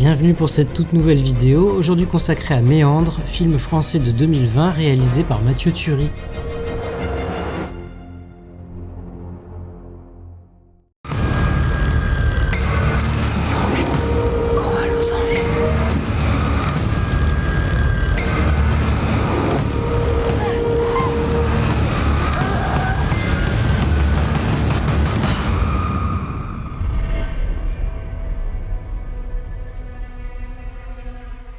Bienvenue pour cette toute nouvelle vidéo, aujourd'hui consacrée à Méandre, film français de 2020 réalisé par Mathieu Turi.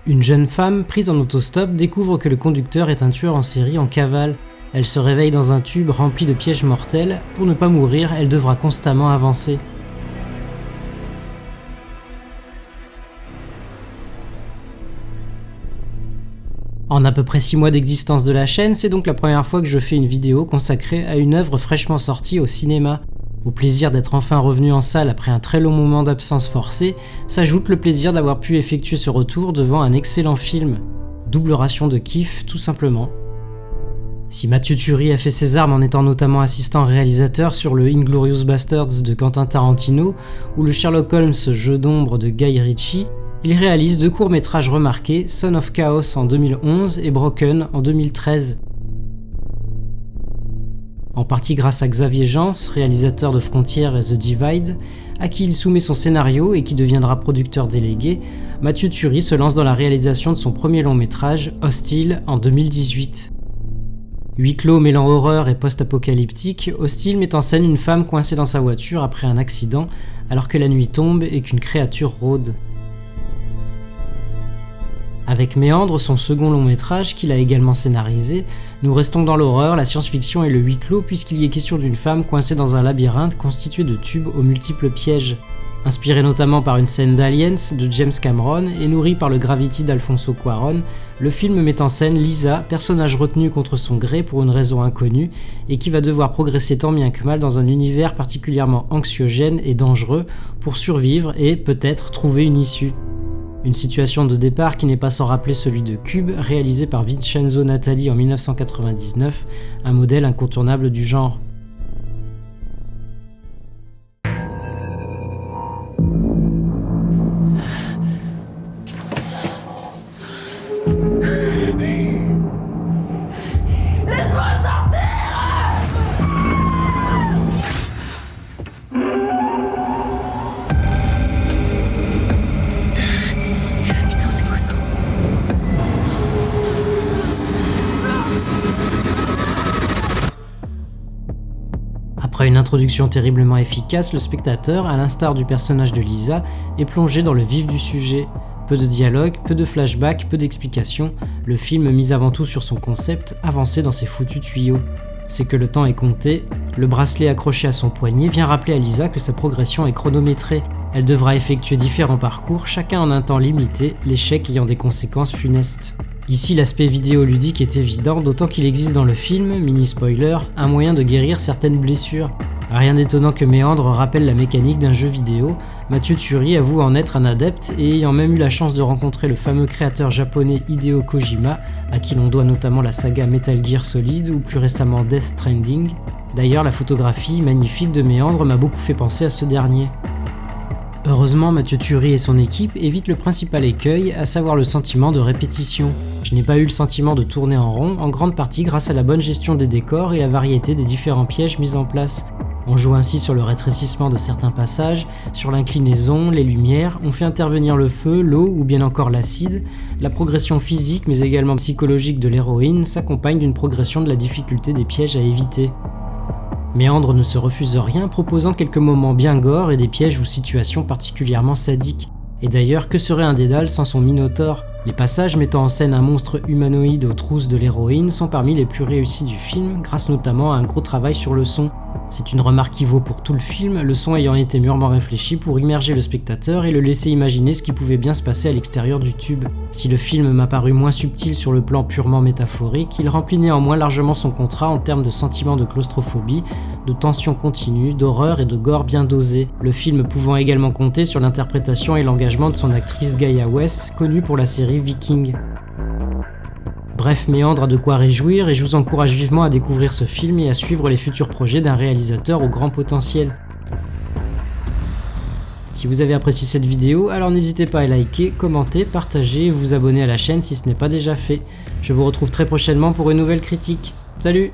Une jeune femme, prise en autostop, découvre que le conducteur est un tueur en série en cavale. Elle se réveille dans un tube rempli de pièges mortels. Pour ne pas mourir, elle devra constamment avancer. En à peu près 6 mois d'existence de la chaîne, c'est donc la première fois que je fais une vidéo consacrée à une œuvre fraîchement sortie au cinéma. Au plaisir d'être enfin revenu en salle après un très long moment d'absence forcée, s'ajoute le plaisir d'avoir pu effectuer ce retour devant un excellent film. Double ration de kiff, tout simplement. Si Mathieu Turi a fait ses armes en étant notamment assistant réalisateur sur le Inglourious Basterds de Quentin Tarantino ou le Sherlock Holmes Jeu d'ombre de Guy Ritchie, il réalise 2 courts-métrages remarqués, Son of Chaos en 2011 et Broken en 2013. En partie grâce à Xavier Jans, réalisateur de Frontières et The Divide, à qui il soumet son scénario et qui deviendra producteur délégué, Mathieu Turi se lance dans la réalisation de son premier long-métrage, Hostile, en 2018. Huis clos mêlant horreur et post-apocalyptique, Hostile met en scène une femme coincée dans sa voiture après un accident, alors que la nuit tombe et qu'une créature rôde. Avec Méandre, son second long-métrage, qu'il a également scénarisé, nous restons dans l'horreur, la science-fiction et le huis clos puisqu'il y est question d'une femme coincée dans un labyrinthe constitué de tubes aux multiples pièges. Inspiré notamment par une scène d'Aliens de James Cameron et nourri par le Gravity d'Alfonso Cuarón, le film met en scène Lisa, personnage retenu contre son gré pour une raison inconnue et qui va devoir progresser tant bien que mal dans un univers particulièrement anxiogène et dangereux pour survivre et, peut-être, trouver une issue. Une situation de départ qui n'est pas sans rappeler celui de Cube, réalisé par Vincenzo Natali en 1999, un modèle incontournable du genre. Après une introduction terriblement efficace, le spectateur, à l'instar du personnage de Lisa, est plongé dans le vif du sujet. Peu de dialogue, peu de flashbacks, peu d'explications, le film mise avant tout sur son concept, avancé dans ses foutus tuyaux. C'est que le temps est compté, le bracelet accroché à son poignet vient rappeler à Lisa que sa progression est chronométrée. Elle devra effectuer différents parcours, chacun en un temps limité, l'échec ayant des conséquences funestes. Ici, l'aspect vidéoludique est évident, d'autant qu'il existe dans le film, mini-spoiler, un moyen de guérir certaines blessures. Rien d'étonnant que Méandre rappelle la mécanique d'un jeu vidéo, Mathieu Turi avoue en être un adepte et ayant même eu la chance de rencontrer le fameux créateur japonais Hideo Kojima, à qui l'on doit notamment la saga Metal Gear Solid ou plus récemment Death Stranding. D'ailleurs, la photographie magnifique de Méandre m'a beaucoup fait penser à ce dernier. Heureusement, Mathieu Turi et son équipe évitent le principal écueil, à savoir le sentiment de répétition. Je n'ai pas eu le sentiment de tourner en rond, en grande partie grâce à la bonne gestion des décors et la variété des différents pièges mis en place. On joue ainsi sur le rétrécissement de certains passages, sur l'inclinaison, les lumières, on fait intervenir le feu, l'eau ou bien encore l'acide. La progression physique mais également psychologique de l'héroïne s'accompagne d'une progression de la difficulté des pièges à éviter. Méandre ne se refuse rien, proposant quelques moments bien gore et des pièges ou situations particulièrement sadiques. Et d'ailleurs, que serait un Dédale sans son Minotaure ? Les passages mettant en scène un monstre humanoïde aux trousses de l'héroïne sont parmi les plus réussis du film, grâce notamment à un gros travail sur le son. C'est une remarque qui vaut pour tout le film, le son ayant été mûrement réfléchi pour immerger le spectateur et le laisser imaginer ce qui pouvait bien se passer à l'extérieur du tube. Si le film m'a paru moins subtil sur le plan purement métaphorique, il remplit néanmoins largement son contrat en termes de sentiments de claustrophobie, de tension continue, d'horreur et de gore bien dosé, le film pouvant également compter sur l'interprétation et l'engagement de son actrice Gaia Wes, connue pour la série Viking. Bref, Méandre a de quoi réjouir et je vous encourage vivement à découvrir ce film et à suivre les futurs projets d'un réalisateur au grand potentiel. Si vous avez apprécié cette vidéo, alors n'hésitez pas à liker, commenter, partager et vous abonner à la chaîne si ce n'est pas déjà fait. Je vous retrouve très prochainement pour une nouvelle critique. Salut!